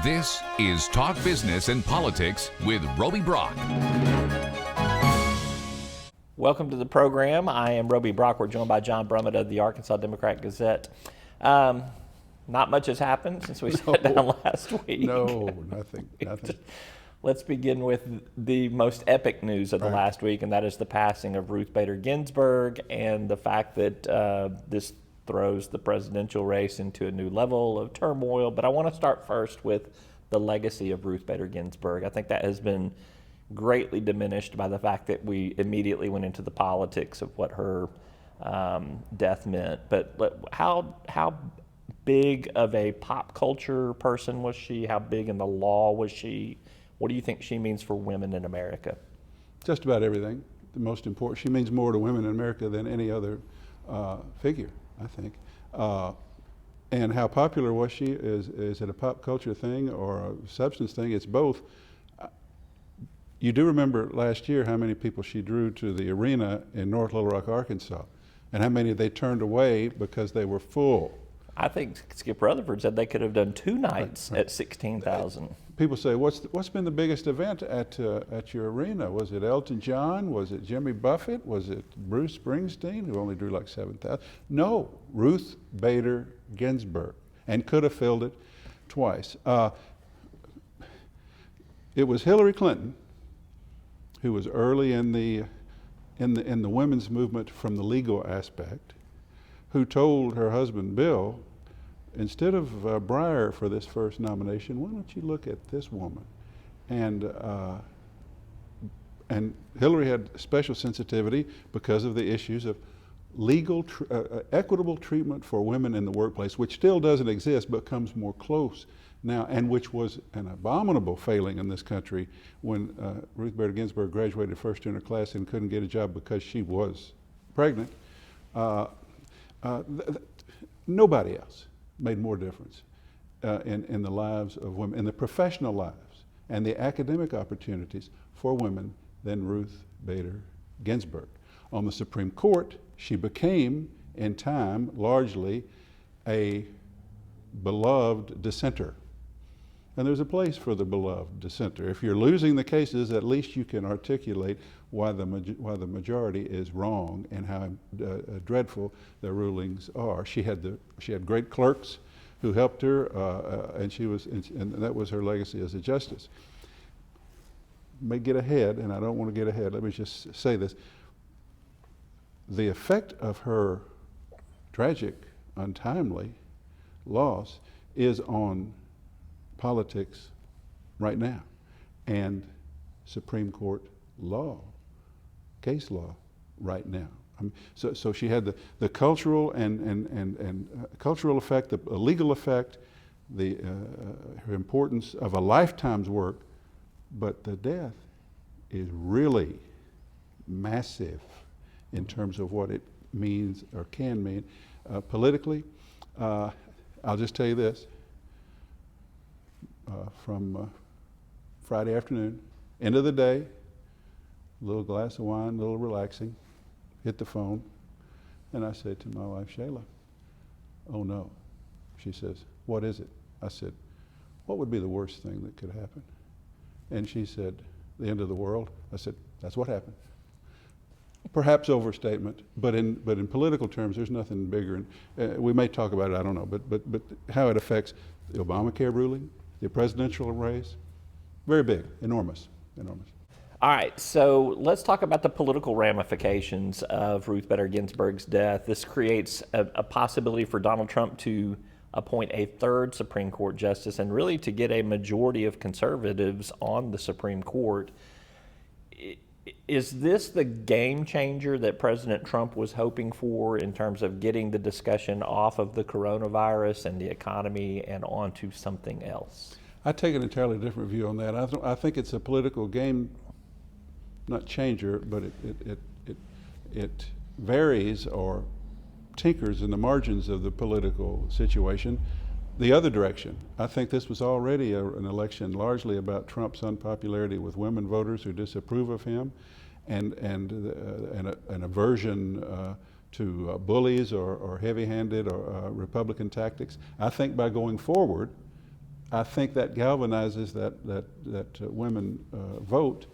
This is Talk Business and Politics with Roby Brock. Welcome to the program. I am Roby Brock. We're joined by John Brummett of the Arkansas Democrat-Gazette. Not much has happened since we sat down last week. No, nothing. Let's begin with the most epic news of the last week, and that is the passing of Ruth Bader Ginsburg and the fact that this throws the presidential race into a new level of turmoil. But I want to start first with the legacy of Ruth Bader Ginsburg. I think that has been greatly diminished by the fact that we immediately went into the politics of what her death meant. But how big of a pop culture person was she? How big in the law was she? What do you think she means for women in America? Just about everything. The most important. She means more to women in America than any other figure, I think. And how popular was she? Is it a pop culture thing or a substance thing? It's both. You do remember last year how many people she drew to the arena in North Little Rock, Arkansas, and how many they turned away because they were full. I think Skip Rutherford said they could have done two nights at 16,000. People say, what's been the biggest event at your arena? Was it Elton John? Was it Jimmy Buffett? Was it Bruce Springsteen, who only drew like 7,000? No, Ruth Bader Ginsburg, and could have filled it twice. It was Hillary Clinton, who was early in the women's movement from the legal aspect, who told her husband Bill, instead of Breyer for this first nomination, why don't you look at this woman? And Hillary had special sensitivity because of the issues of legal, equitable treatment for women in the workplace, which still doesn't exist but comes more close now, and which was an abominable failing in this country when Ruth Bader Ginsburg graduated first in her class and couldn't get a job because she was pregnant. Nobody else made more difference in the lives of women, in the professional lives and the academic opportunities for women than Ruth Bader Ginsburg. On the Supreme Court, she became, in time, largely a beloved dissenter. And there's a place for the beloved dissenter. If you're losing the cases, at least you can articulate why the majority is wrong and how dreadful their rulings are. She had great clerks who helped her, and that was her legacy as a justice. May get ahead, and I don't want to get ahead. Let me just say this: the effect of her tragic, untimely loss is on politics right now, and Supreme Court law, case law right now. So she had the cultural and cultural effect, the legal effect, her importance of a lifetime's work, but the death is really massive in terms of what it means or can mean politically. I'll just tell you this. From Friday afternoon, end of the day, a little glass of wine, a little relaxing, hit the phone, and I said to my wife, Shayla, oh no. She says, what is it? I said, what would be the worst thing that could happen? And she said, the end of the world. I said, that's what happened. Perhaps overstatement, but in political terms, there's nothing bigger. And we may talk about it, I don't know, but how it affects the Obamacare ruling, the presidential race, very big, enormous. All right, so let's talk about the political ramifications of Ruth Bader Ginsburg's death. This creates a possibility for Donald Trump to appoint a third Supreme Court justice and really to get a majority of conservatives on the Supreme Court. Is this the game changer that President Trump was hoping for in terms of getting the discussion off of the coronavirus and the economy and onto something else? I take an entirely different view on that. I think it's a political game, not changer, but it varies or tinkers in the margins of the political situation the other direction. I think this was already an election largely about Trump's unpopularity with women voters who disapprove of him, and an aversion to bullies or heavy-handed or Republican tactics. I think by going forward, I think that galvanizes that women vote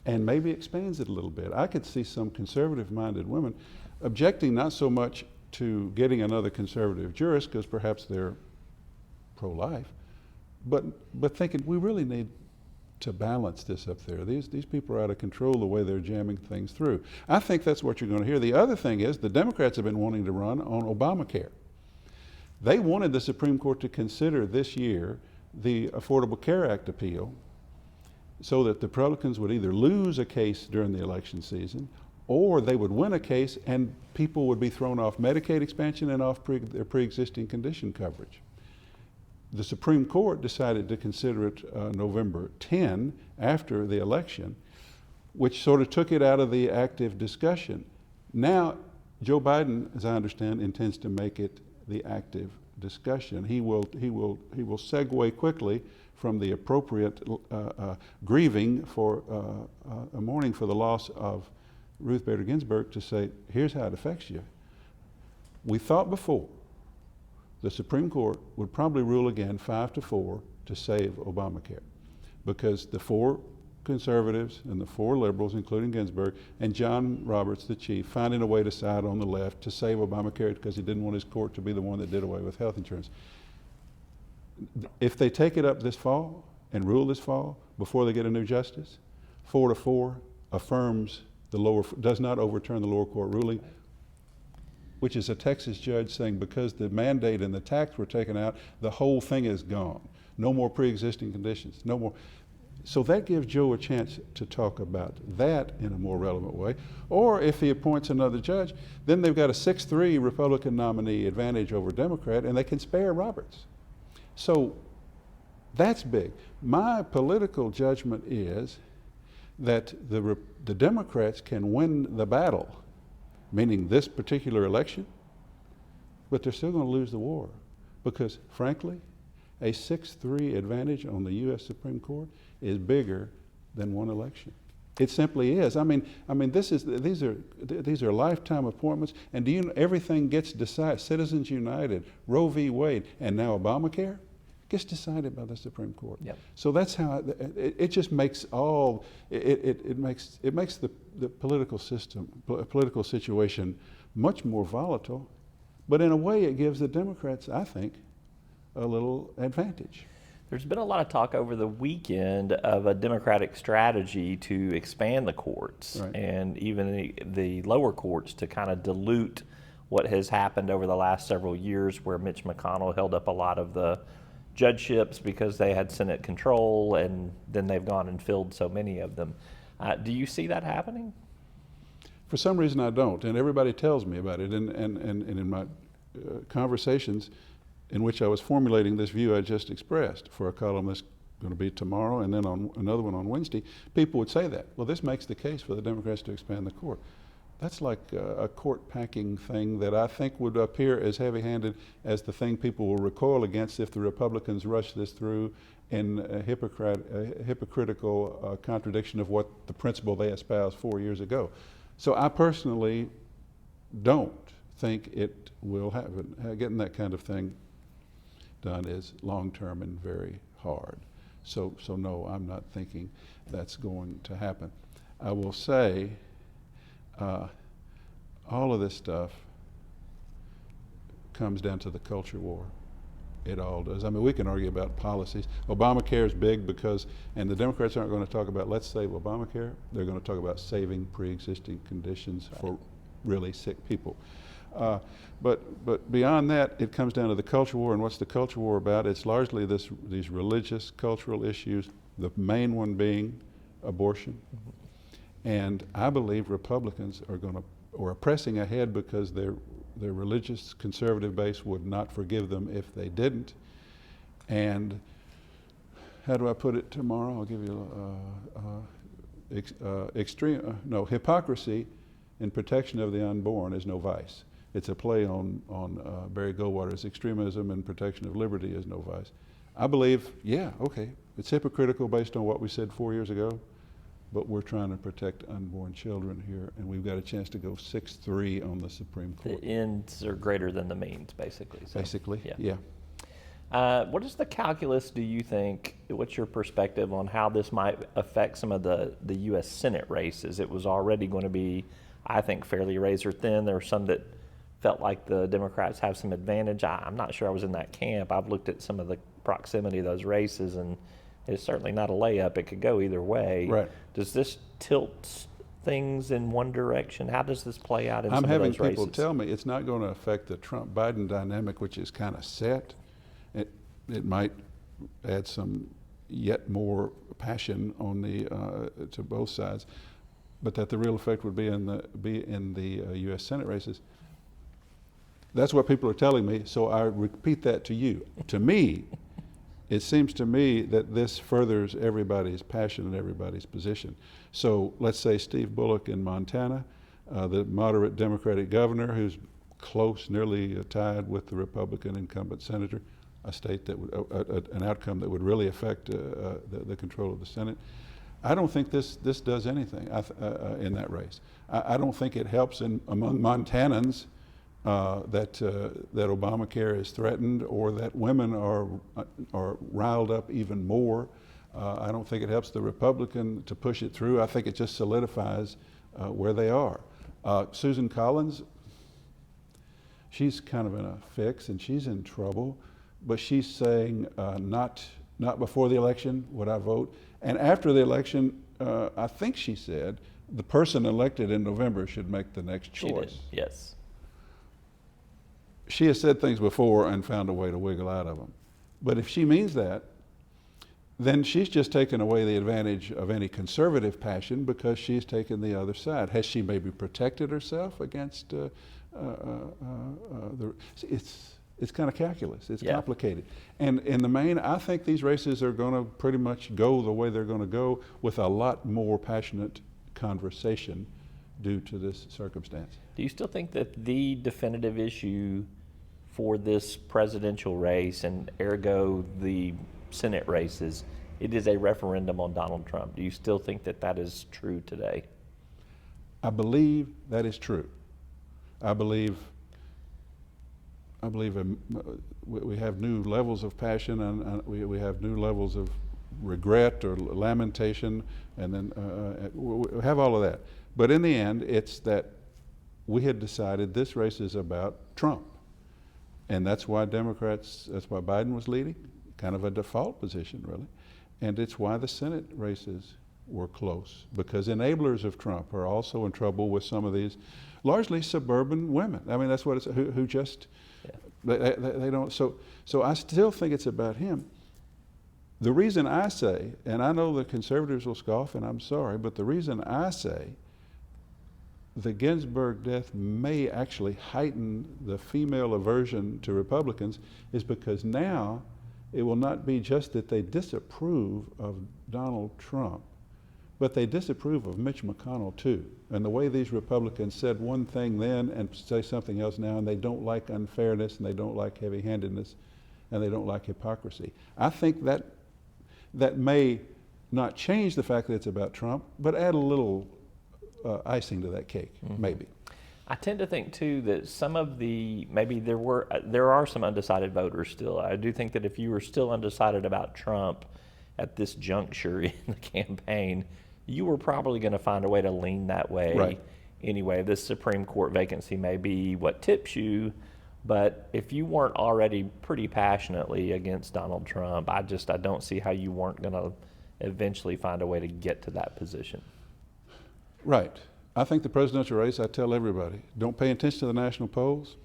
and maybe expands it a little bit. I could see some conservative-minded women objecting not so much to getting another conservative jurist, because perhaps they're pro-life, but thinking we really need to balance this up there. These people are out of control the way they're jamming things through. I think that's what you're going to hear. The other thing is the Democrats have been wanting to run on Obamacare. They wanted the Supreme Court to consider this year the Affordable Care Act appeal so that the Republicans would either lose a case during the election season or they would win a case and people would be thrown off Medicaid expansion and off their pre-existing condition coverage. The Supreme Court decided to consider it November 10 after the election, which sort of took it out of the active discussion. Now, Joe Biden, as I understand, intends to make it the active discussion. He will segue quickly from the appropriate grieving for a mourning for the loss of Ruth Bader Ginsburg to say, here's how it affects you. We thought before the Supreme Court would probably rule again 5-4 to save Obamacare, because the 4 conservatives and the 4 liberals, including Ginsburg, and John Roberts, the chief, finding a way to side on the left to save Obamacare because he didn't want his court to be the one that did away with health insurance. If they take it up this fall and rule this fall before they get a new justice, 4-4 affirms does not overturn the lower court ruling, which is a Texas judge saying because the mandate and the tax were taken out, the whole thing is gone. No more pre-existing conditions, no more. So that gives Joe a chance to talk about that in a more relevant way. Or if he appoints another judge, then they've got a 6-3 Republican nominee advantage over Democrat, and they can spare Roberts. So that's big. My political judgment is that the Democrats can win the battle, meaning this particular election, but they're still going to lose the war, because frankly, a 6-3 advantage on the U.S. Supreme Court is bigger than one election. It simply is. I mean, these are lifetime appointments, and do you know everything gets decided? Citizens United, Roe v. Wade, and now Obamacare gets decided by the Supreme Court. Yep. So that's how it just makes it makes the political situation much more volatile, but in a way it gives the Democrats, I think, a little advantage. There's been a lot of talk over the weekend of a Democratic strategy to expand the courts, right, and even the lower courts to kind of dilute what has happened over the last several years, where Mitch McConnell held up a lot of the judgeships because they had Senate control, and then they've gone and filled so many of them. Do you see that happening? For some reason I don't, and everybody tells me about it, and in my conversations in which I was formulating this view I just expressed for a column that's going to be tomorrow and then on another one on Wednesday, people would say that. Well, this makes the case for the Democrats to expand the court. That's like a court packing thing that I think would appear as heavy-handed as the thing people will recoil against if the Republicans rush this through in a hypocritical contradiction of what the principle they espoused 4 years ago. So I personally don't think it will happen. Getting that kind of thing done is long-term and very hard. So no, I'm not thinking that's going to happen. I will say all of this stuff comes down to the culture war. It all does. I mean, we can argue about policies. Obamacare is big because, and the Democrats aren't going to talk about let's save Obamacare. They're going to talk about saving pre-existing conditions for really sick people. But beyond that, it comes down to the culture war. And what's the culture war about? It's largely these religious, cultural issues, the main one being abortion. And I believe Republicans are pressing ahead because their religious conservative base would not forgive them if they didn't. And how do I put it tomorrow? I'll give you hypocrisy in protection of the unborn is no vice. It's a play on Barry Goldwater's extremism and protection of liberty is no vice. I believe, yeah, okay, it's hypocritical based on what we said 4 years ago, but we're trying to protect unborn children here, and we've got a chance to go 6-3 on the Supreme Court. The ends are greater than the means, basically. So, basically, yeah. Yeah. What is the calculus, do you think, what's your perspective on how this might affect some of the U.S. Senate races? It was already going to be, I think, fairly razor thin. There were some that felt like the Democrats have some advantage. I'm not sure I was in that camp. I've looked at some of the proximity of those races, and it's certainly not a layup. It could go either way. Right. Does this tilt things in one direction? How does this play out in some of those races? I'm having people tell me it's not going to affect the Trump-Biden dynamic, which is kind of set. It might add some yet more passion on the to both sides, but that the real effect would be in the U.S. Senate races. That's what people are telling me, so I repeat that to you. To me, it seems to me that this furthers everybody's passion and everybody's position. So let's say Steve Bullock in Montana, the moderate Democratic governor who's close, nearly tied with the Republican incumbent senator, a state that would, an outcome that would really affect the control of the Senate. I don't think this does anything in that race. I don't think it helps among Montanans that Obamacare is threatened, or that women are riled up even more. I don't think it helps the Republican to push it through. I think it just solidifies where they are. Susan Collins, she's kind of in a fix and she's in trouble, but she's saying not before the election would I vote, and after the election, I think she said the person elected in November should make the next choice. She did, yes. She has said things before and found a way to wiggle out of them. But if she means that, then she's just taken away the advantage of any conservative passion because she's taken the other side. Has she maybe protected herself against it's kind of calculus. It's complicated. And in the main, I think these races are going to pretty much go the way they're going to go, with a lot more passionate conversation due to this circumstance. Do you still think that the definitive issue for this presidential race, and ergo the Senate races, it is a referendum on Donald Trump? Do you still think that that is true today? I believe that is true. I believe we have new levels of passion, and we have new levels of regret or lamentation, and then we have all of that. But in the end, it's that we had decided this race is about Trump. And that's why that's why Biden was leading, kind of a default position, really. And it's why the Senate races were close, because enablers of Trump are also in trouble with some of these largely suburban women. I mean, that's what it's, who just, they don't, so I still think it's about him. The reason I say, and I know the conservatives will scoff, and I'm sorry, but the reason I say the Ginsburg death may actually heighten the female aversion to Republicans is because now it will not be just that they disapprove of Donald Trump, but they disapprove of Mitch McConnell too. And the way these Republicans said one thing then and say something else now, and they don't like unfairness, and they don't like heavy-handedness, and they don't like hypocrisy. I think that may not change the fact that it's about Trump, but add a little icing to that cake, maybe. I tend to think too that some of maybe there are some undecided voters still. I do think that if you were still undecided about Trump at this juncture in the campaign, you were probably going to find a way to lean that way anyway. This Supreme Court vacancy may be what tips you, but if you weren't already pretty passionately against Donald Trump, I don't see how you weren't going to eventually find a way to get to that position. Right. I think the presidential race, I tell everybody, don't pay attention to the national polls.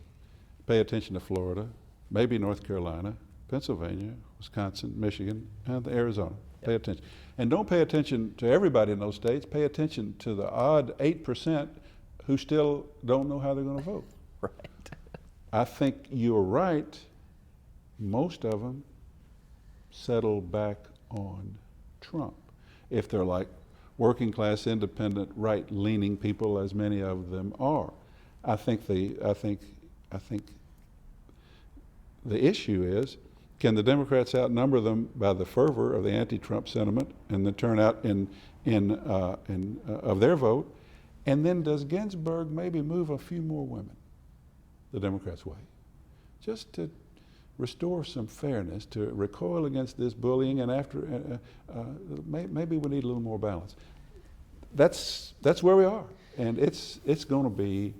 Pay attention to Florida, maybe North Carolina, Pennsylvania, Wisconsin, Michigan, and Arizona. Pay attention. And don't pay attention to everybody in those states. Pay attention to the odd 8% who still don't know how they're going to vote. Right. I think you're right. Most of them settle back on Trump. If they're like working class, independent, right-leaning people, as many of them are. I think the issue is, can the Democrats outnumber them by the fervor of the anti-Trump sentiment and the turnout of their vote? And then does Ginsburg maybe move a few more women the Democrats' way, just to restore some fairness, to recoil against this bullying, and after maybe we need a little more balance. That's where we are, and it's going to be.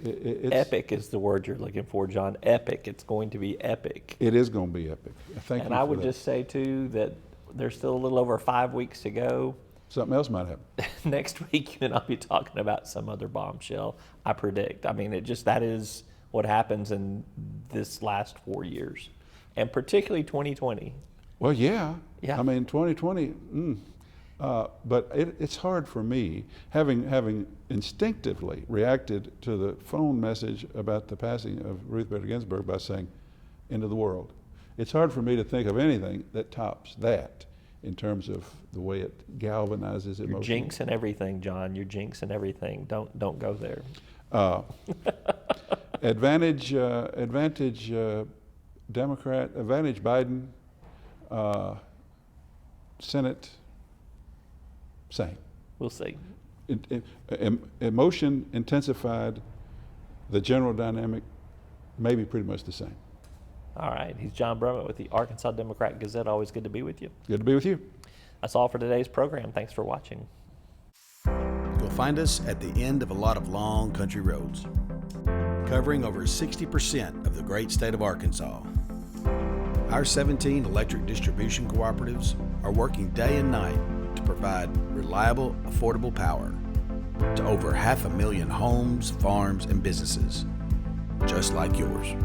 Epic is the word you're looking for, John. Epic. It's going to be epic. It is going to be epic. Thank you. And I would just say too that there's still a little over 5 weeks to go. Something else might happen. Next week, you and I'll be talking about some other bombshell, I predict. I mean, that is what happens in this last 4 years, and particularly 2020. Well, yeah. Yeah. I mean, 2020, but it's hard for me, having instinctively reacted to the phone message about the passing of Ruth Bader Ginsburg by saying, end of the world. It's hard for me to think of anything that tops that in terms of the way it galvanizes emotion. You're jinxing everything, John. You're jinxing everything. Don't go there. Advantage Democrat, advantage Biden, Senate, same. We'll see. Emotion intensified, the general dynamic maybe pretty much the same. All right. He's John Brummett with the Arkansas Democrat-Gazette. Always good to be with you. Good to be with you. That's all for today's program. Thanks for watching. You'll find us at the end of a lot of long country roads, covering over 60% of the great state of Arkansas. Our 17 electric distribution cooperatives are working day and night to provide reliable, affordable power to over 500,000 homes, farms, and businesses, just like yours.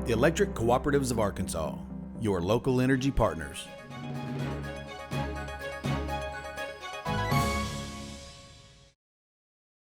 The Electric Cooperatives of Arkansas, your local energy partners.